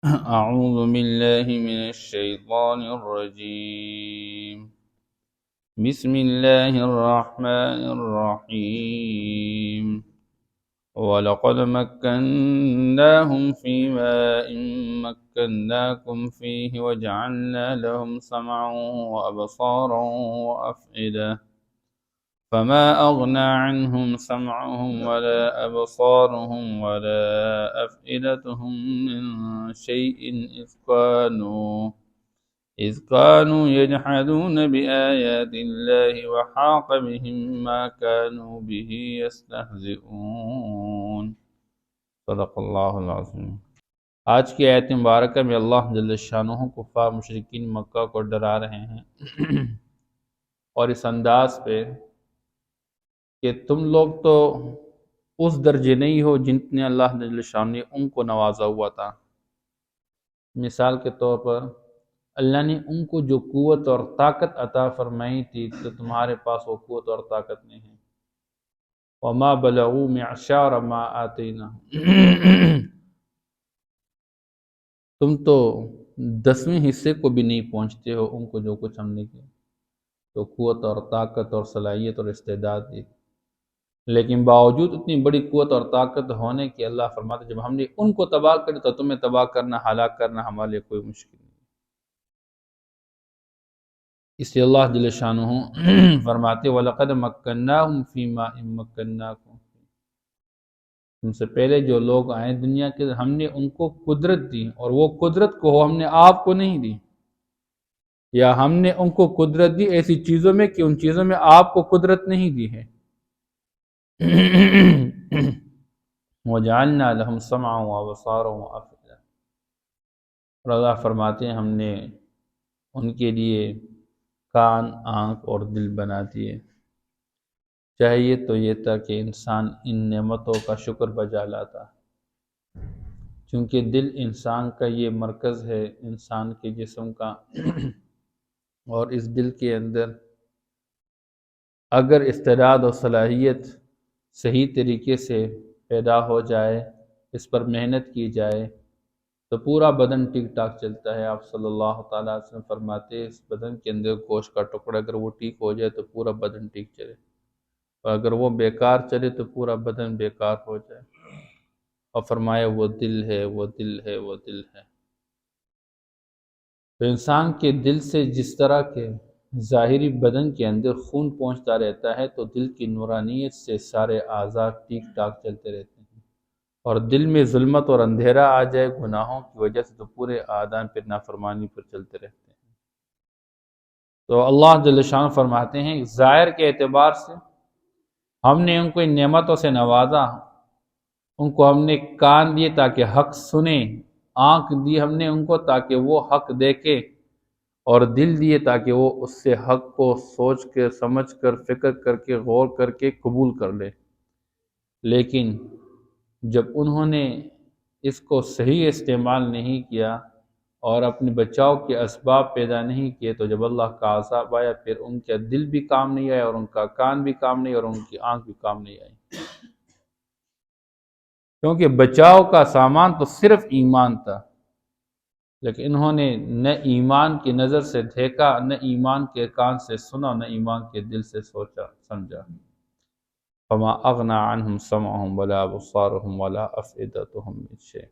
أعوذ بالله من الشيطان الرجيم. بسم الله الرحمن الرحيم. ولقد مكناهم في ماء مكناكم فيه وجعلنا لهم سمعا وأبصارا وأفئدة فما أغنى عنهم سمعهم ولا أبصارهم ولا أفئدتهم من شيء إذ كانوا يجحدون بآيات الله وحاق بهم ما كانوا به يستهزئون. صدق اللہ العظیم۔ آج کی آیت مبارکہ میں اللہ جل شانہ کفار مشرکین مکہ کو ڈرا رہے ہیں اور اس انداز پہ کہ تم لوگ تو اس درجے نہیں ہو جتنے اللہ جل شانہ نے ان کو نوازا ہوا تھا۔ مثال کے طور پر اللہ نے ان کو جو قوت اور طاقت عطا فرمائی تھی تو تمہارے پاس وہ قوت اور طاقت نہیں ہے۔ وما بلغوا معشار ما آتیناہم، تم تو 10ویں حصے کو بھی نہیں پہنچتے ہو ان کو جو کچھ ہم نے کیا، تو قوت اور طاقت اور صلاحیت اور استعداد دی، لیکن باوجود اتنی بڑی قوت اور طاقت ہونے کے اللہ فرماتے جب ہم نے ان کو تباہ کر تو تمہیں تباہ کرنا، ہلاک کرنا ہمارے لیے کوئی مشکل نہیں۔ اس لیے اللہ جل شانہ فرماتے وَلَقَدْ مَكَّنَّاهُمْ فِي مَاءٍ مَكَّنَّاكُمْ فِيهِ، تم سے پہلے جو لوگ آئے دنیا کے ہم نے ان کو قدرت دی، اور وہ قدرت کو ہم نے آپ کو نہیں دی، یا ہم نے ان کو قدرت دی ایسی چیزوں میں کہ ان چیزوں میں آپ کو قدرت نہیں دی ہے۔ وَجَعَلْنَا لَهُمْ سَمْعًا وَأَبْصَارًا وَأَفْئِدَةً، اور اللہ فرماتے ہیں ہم نے ان کے لیے کان، آنکھ اور دل بنا دیے۔ چاہیے تو یہ تھا کہ انسان ان نعمتوں کا شکر بجا لاتا، چونکہ دل انسان کا یہ مرکز ہے انسان کے جسم کا، اور اس دل کے اندر اگر استعداد و صلاحیت صحیح طریقے سے پیدا ہو جائے، اس پر محنت کی جائے تو پورا بدن ٹھیک ٹاک چلتا ہے۔ آپ صلی اللہ تعالیٰ علیہ وسلم فرماتے ہیں اس بدن کے اندر گوشت کا ٹکڑا اگر وہ ٹھیک ہو جائے تو پورا بدن ٹھیک چلے، اور اگر وہ بیکار چلے تو پورا بدن بیکار ہو جائے۔ اور فرمایا وہ دل ہے، وہ دل ہے، وہ دل ہے۔ تو انسان کے دل سے جس طرح کے ظاہری بدن کے اندر خون پہنچتا رہتا ہے تو دل کی نورانیت سے سارے اعضاء ٹھیک ٹاک چلتے رہتے ہیں، اور دل میں ظلمت اور اندھیرا آ جائے گناہوں کی وجہ سے تو پورے اعضاء پھر نافرمانی پر چلتے رہتے ہیں۔ تو اللہ جل شان فرماتے ہیں ظاہر کے اعتبار سے ہم نے ان کو ان نعمتوں سے نوازا، ان کو ہم نے کان دیے تاکہ حق سنیں، آنکھ دی ہم نے ان کو تاکہ وہ حق دیکھے، اور دل دیے تاکہ وہ اس سے حق کو سوچ کر، سمجھ کر، فکر کر کے، غور کر کے قبول کر لے۔ لیکن جب انہوں نے اس کو صحیح استعمال نہیں کیا اور اپنے بچاؤ کے اسباب پیدا نہیں کیے تو جب اللہ کا عذاب آیا پھر ان کا دل بھی کام نہیں آیا، اور ان کا کان بھی کام نہیں، اور ان کی آنکھ بھی کام نہیں آئی، کیونکہ بچاؤ کا سامان تو صرف ایمان تھا، لیکن انہوں نے نہ ایمان کی نظر سے دیکھا، نہ ایمان کے کان سے سنا، نہ ایمان کے دل سے سوچا سمجھا۔ فما اغنى عنهم سمعهم ولا ابصارهم ولا افئدتهم من شيء۔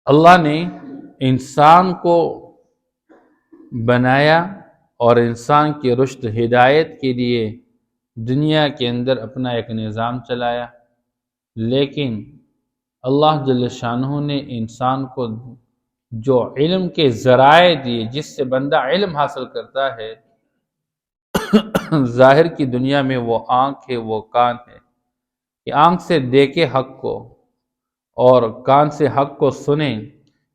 اللہ نے انسان کو بنایا اور انسان کی رشد ہدایت کے لیے دنیا کے اندر اپنا ایک نظام چلایا، لیکن اللہ جل شانہ نے انسان کو جو علم کے ذرائع دیے جس سے بندہ علم حاصل کرتا ہے، ظاہر کی دنیا میں وہ آنکھ ہے، وہ کان ہے کہ آنکھ سے دیکھے حق کو اور کان سے حق کو سنیں،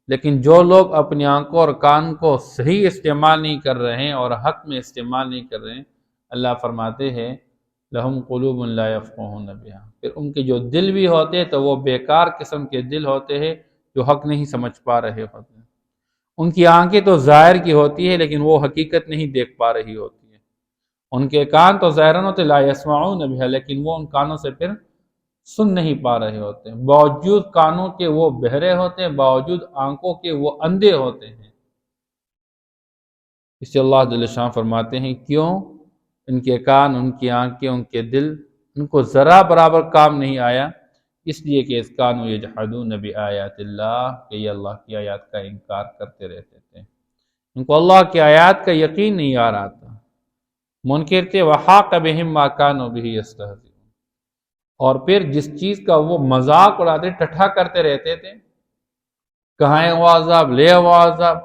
لیکن جو لوگ اپنی آنکھوں اور کان کو صحیح استعمال نہیں کر رہے ہیں اور حق میں استعمال نہیں کر رہے ہیں، اللہ فرماتے ہیں لہم قلوب لا یفقہون بہا، پھر ان کے جو دل بھی ہوتے ہیں تو وہ بیکار قسم کے دل ہوتے ہیں جو حق نہیں سمجھ پا رہے ہوتے ہیں۔ ان کی آنکھیں تو ظاہر کی ہوتی ہے لیکن وہ حقیقت نہیں دیکھ پا رہی ہوتی ہے، ان کے کان تو ظاہراً ہوتے لا یسمعون بہا، لیکن وہ ان کانوں سے پھر سن نہیں پا رہے ہوتے ہیں، باوجود کانوں کے وہ بہرے ہوتے ہیں، باوجود آنکھوں کے وہ اندھے ہوتے ہیں۔ اس لیے اللہ جل شان فرماتے ہیں کیوں؟ ان کے کان، ان کی آنکھیں، ان کے دل، ان کو ذرا برابر کام نہیں آیا، اس لیے کہ اس کانوا یجحدون بآیات اللہ، کہ یہ اللہ کی آیات کا انکار کرتے رہتے تھے، ان کو اللہ کی آیات کا یقین نہیں آ رہا تھا، منکر تھے۔ وحاق بہم ما کانوا بہ یستہزئون، اور پھر جس چیز کا وہ مذاق اڑاتے، ٹٹھا کرتے رہتے تھے، کہاں ہے وہ عذاب، لے وہ عذاب،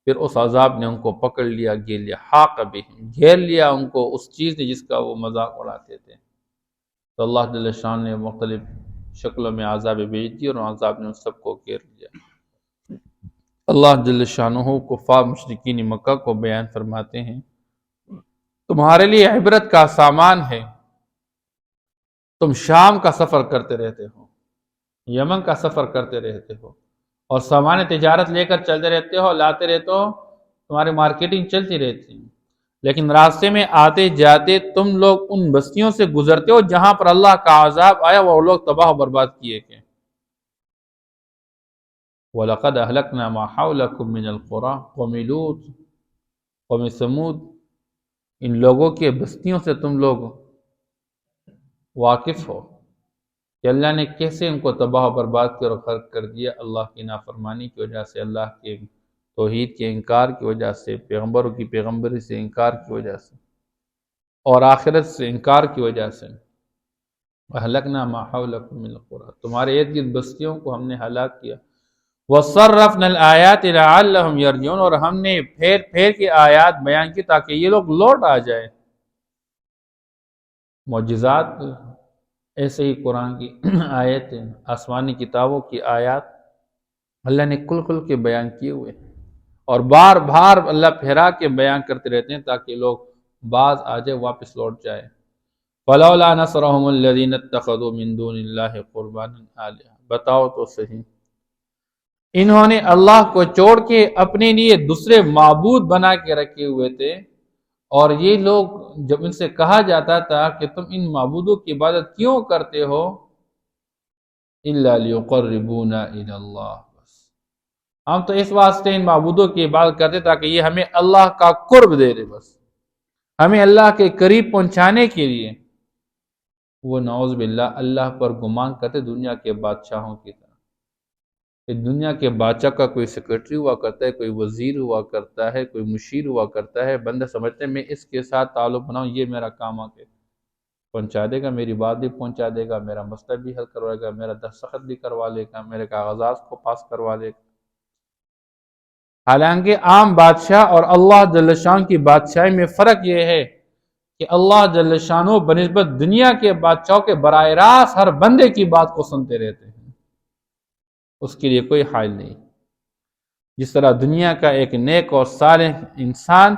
پھر اس عذاب نے ان کو پکڑ لیا، گھیر لیا، حاق بہم، گھیر لیا ان کو اس چیز نے جس کا وہ مذاق اڑاتے تھے۔ تو اللہ جل شان نے مختلف شکلوں میں عذاب بھیج دی اور عذاب نے ان سب کو گھیر لیا۔ اللہ جل شانہ کفار مشرکین مکہ کو بیان فرماتے ہیں تمہارے لیے عبرت کا سامان ہے، تم شام کا سفر کرتے رہتے ہو، یمن کا سفر کرتے رہتے ہو، اور سامان تجارت لے کر چلتے رہتے ہو، لاتے رہتے ہو، تمہاری مارکیٹنگ چلتی رہتی ہے، لیکن راستے میں آتے جاتے تم لوگ ان بستیوں سے گزرتے ہو جہاں پر اللہ کا عذاب آیا، وہ لوگ تباہ و برباد کیے گئے۔ وَلَقَدْ أَهْلَكْنَا مَا حَوْلَكُمْ مِنَ الْقُرَىٰ، قوم لوط، قوم سمود، ان لوگوں کے بستیوں سے تم لوگ واقف ہو کہ اللہ نے کیسے ان کو تباہ و برباد کر اور غرق کر دیا، اللہ کی نافرمانی کی وجہ سے، اللہ کے توحید کے انکار کی وجہ سے، پیغمبروں کی پیغمبری سے انکار کی وجہ سے، اور آخرت سے انکار کی وجہ سے۔ اہلکنا ما حولکم من القری، تمہارے ارد گرد بستیوں کو ہم نے ہلاک کیا۔ وصرفنا الآیات لعلہم یرجعون، اور ہم نے پھیر پھیر کے آیات بیان کی تاکہ یہ لوگ لوٹ آ جائیں۔ معجزات ایسے ہی قرآن کی آیتیں، آسمانی کتابوں کی آیات اللہ نے کل کل کے بیان کیے ہوئے ہیں، اور بار بار اللہ پھیرا کے بیان کرتے رہتے ہیں تاکہ لوگ باز آ جائے، واپس لوٹ جائے۔ فلولا نصرهم الذين اتخذوا من دون الله قربانا آلهة، بتاؤ تو صحیح، انہوں نے اللہ کو چھوڑ کے اپنے لیے دوسرے معبود بنا کے رکھے ہوئے تھے، اور یہ لوگ جب ان سے کہا جاتا تھا کہ تم ان معبودوں کی عبادت کیوں کرتے ہو، الا لیقربونا الی اللہ، بس ہم تو اس واسطے ان معبودوں کی عبادت کرتے تاکہ یہ ہمیں اللہ کا قرب دے دے، بس ہمیں اللہ کے قریب پہنچانے کے لیے۔ وہ نعوذ باللہ اللہ پر گمان کرتے دنیا کے بادشاہوں کی طرح، کہ دنیا کے بادشاہ کا کوئی سیکرٹری ہوا کرتا ہے، کوئی وزیر ہوا کرتا ہے، کوئی مشیر ہوا کرتا ہے، بندہ سمجھتے ہیں میں اس کے ساتھ تعلق بناؤں، یہ میرا کام آ کے پہنچا دے گا، میری بات بھی پہنچا دے گا، میرا مسئلہ بھی حل کروائے گا، میرا دستخط بھی کروا لے گا، میرے کاغذات کو پاس کروا لے گا۔ حالانکہ عام بادشاہ اور اللہ جل شان کی بادشاہی میں فرق یہ ہے کہ اللہ جل شانہ بنسبت دنیا کے بادشاہوں کے براہ راست ہر بندے کی بات کو سنتے رہتے ہیں، اس کے لیے کوئی حائل نہیں۔ جس طرح دنیا کا ایک نیک اور صالح انسان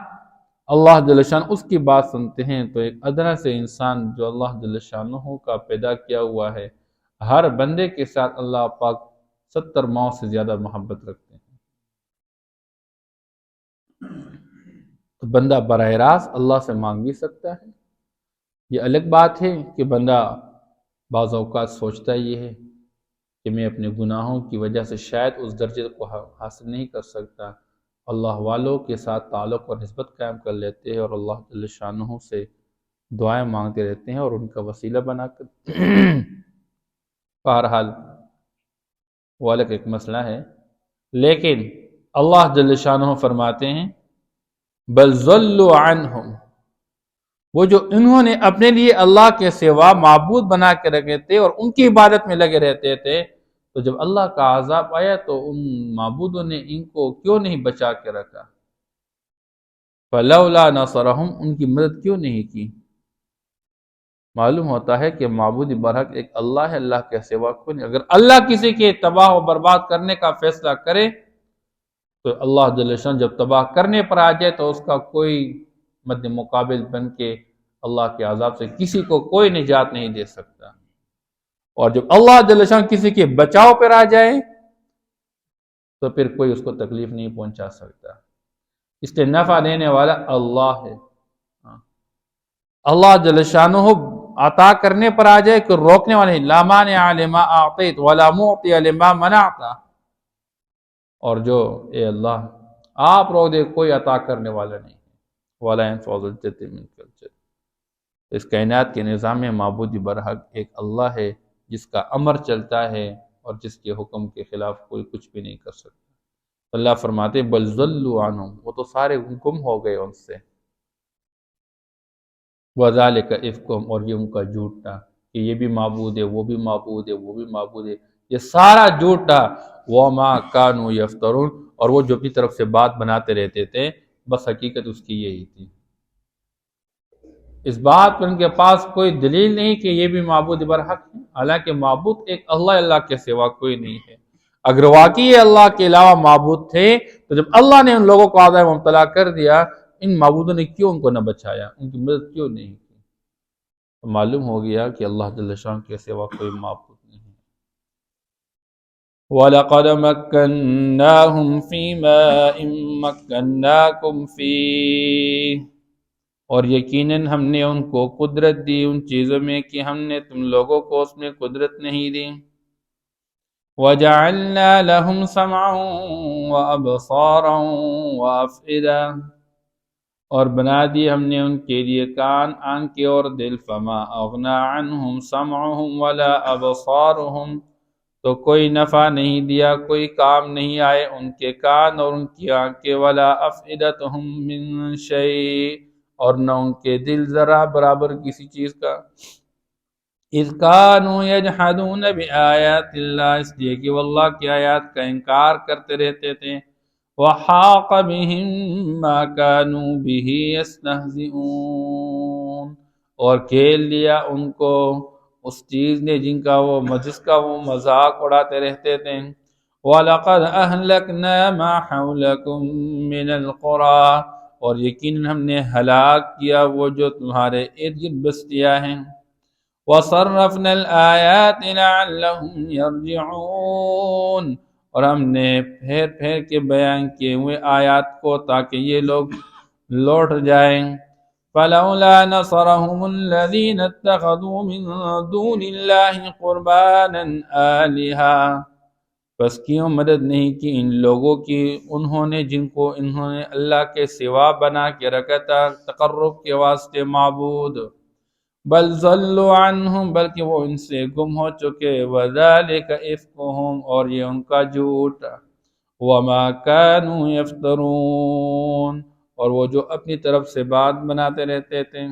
اللہ جل شان اس کی بات سنتے ہیں، تو ایک ادنا سے انسان جو اللہ جل شانہ کا پیدا کیا ہوا ہے، ہر بندے کے ساتھ اللہ پاک 70 ماؤں سے زیادہ محبت رکھتے ہیں۔ تو بندہ براہ راست اللہ سے مانگ بھی سکتا ہے۔ یہ الگ بات ہے کہ بندہ بعض اوقات سوچتا یہ ہے کہ میں اپنے گناہوں کی وجہ سے شاید اس درجے کو حاصل نہیں کر سکتا، اللہ والوں کے ساتھ تعلق اور نسبت قائم کر لیتے ہیں اور اللہ جل شانہ سے دعائیں مانگتے رہتے ہیں اور ان کا وسیلہ بنا کر۔ بہرحال وہ الگ ایک مسئلہ ہے، لیکن اللہ جل شانہ فرماتے ہیں بل ضلوا عنہم، وہ جو انہوں نے اپنے لیے اللہ کے سوا معبود بنا کے رکھے تھے اور ان کی عبادت میں لگے رہتے تھے، تو جب اللہ کا عذاب آیا تو ان معبودوں نے ان کو کیوں نہیں بچا کے رکھا؟ فلولا نصرہم، ان کی مدد کیوں نہیں کی؟ معلوم ہوتا ہے کہ معبود برحق ایک اللہ ہے، اللہ کے سوا کوئی نہیں۔ اگر اللہ کسی کے تباہ و برباد کرنے کا فیصلہ کرے تو اللہ جل شان جب تباہ کرنے پر آ جائے تو اس کا کوئی مد مقابل بن کے اللہ کے عذاب سے کسی کو کوئی نجات نہیں دے سکتا، اور جب اللہ جل شان کسی کے بچاؤ پر آ جائے تو پھر کوئی اس کو تکلیف نہیں پہنچا سکتا۔ اس لیے نفع دینے والا اللہ ہے۔ اللہ جل شانہ عطا کرنے پر آ جائے، کہ روکنے والے لا مانع لما اعطیت ولا معطی لما منعت، اور جو اے اللہ آپ روک دے کوئی عطا کرنے والا نہیں، ولا ينفع ذو الجد منک الجد۔ اس کائنات کے نظام میں معبود برحق ایک اللہ ہے، جس کا امر چلتا ہے اور جس کے حکم کے خلاف کوئی کچھ بھی نہیں کر سکتا۔ اللہ فرماتے بل ضلوا عنہم، وہ تو سارے گم ہو گئے ان سے، وذالک افکہم، اور یہ ان کا جھوٹ تھا کہ یہ بھی معبود ہے، وہ بھی معبود ہے، وہ بھی معبود ہے، یہ سارا جھوٹ تھا۔ وما کانوا یفترون، اور وہ جو اپنی طرف سے بات بناتے رہتے تھے، بس حقیقت اس کی یہی تھی۔ اس بات پر ان کے پاس کوئی دلیل نہیں کہ یہ بھی معبود برحق ہے، حالانکہ معبود ایک اللہ کے سوا کوئی نہیں ہے۔ اگر واقعی یہ اللہ کے علاوہ معبود تھے تو جب اللہ نے ان لوگوں کو عذاب مبتلا کر دیا، ان معبودوں نے کیوں ان کو نہ بچایا، ان کی مدد کیوں نہیں کی؟ تو معلوم ہو گیا کہ اللہ جل شان کے سوا کوئی معبود نہیں ہے۔ وَلَقَدْ مَكَّنَّاهُمْ فِي مَاءٍ مَكَّنَّاكُمْ فِيهِ، اور یقیناً ہم نے ان کو قدرت دی ان چیزوں میں کہ ہم نے تم لوگوں کو اس میں قدرت نہیں دی۔ وَجَعَلْنَا لَهُمْ سَمْعًا وَأَبْصَارًا وَأَفْئِدَةً، اور بنا دی ہم نے ان کے لیے کان، آنکھیں اور دل۔ فما اغنا عنہم سمعہم ولا ابصارہم، تو کوئی نفع نہیں دیا، کوئی کام نہیں آئے ان کے کان اور ان کی آنکھیں، ولا افئدتہم من شیء، اور نہ ان کے دل ذرا برابر کسی چیز کا۔ اذ کانوا یجحدون بآیات اللہ، اس لیے کہ وہ اللہ کی آیات کا انکار کرتے رہتے تھے۔ وحاق بهم ما كانوا به يستهزئون، اور کھیل لیا ان کو اس چیز نے جس کا وہ مذاق اڑاتے رہتے تھے۔ وَلَقَدْ أَهْلَكْنَا مَا حَوْلَكُمْ مِنَ الْقُرَىٰ، اور یقیناً ہم نے ہلاک کیا وہ جو تمہارے ارد گرد بستیاں ہیں۔ وَصَرَّفْنَا الْآيَاتِ لَعَلَّهُمْ يَرْجِعُونَ، اور ہم نے پھیر پھیر کے بیان کیے ہوئے آیات کو تاکہ یہ لوگ لوٹ جائیں۔ فَلَوْلَا نَصَرَهُمُ الَّذِينَ اتَّخَذُوا مِن دُونِ اللَّهِ قُرْبَانًا آلِهَةً، بس کیوں مدد نہیں کی ان لوگوں کی انہوں نے اللہ کے سوا بنا کے رکھا تھا تقرب کے واسطے معبود۔ بل ضلوا عنہم، بلکہ وہ ان سے گم ہو چکے۔ وذالک افکہم، اور یہ ان کا جھوٹ۔ وما کانوا یفترون، اور وہ جو اپنی طرف سے بات بناتے رہتے تھے۔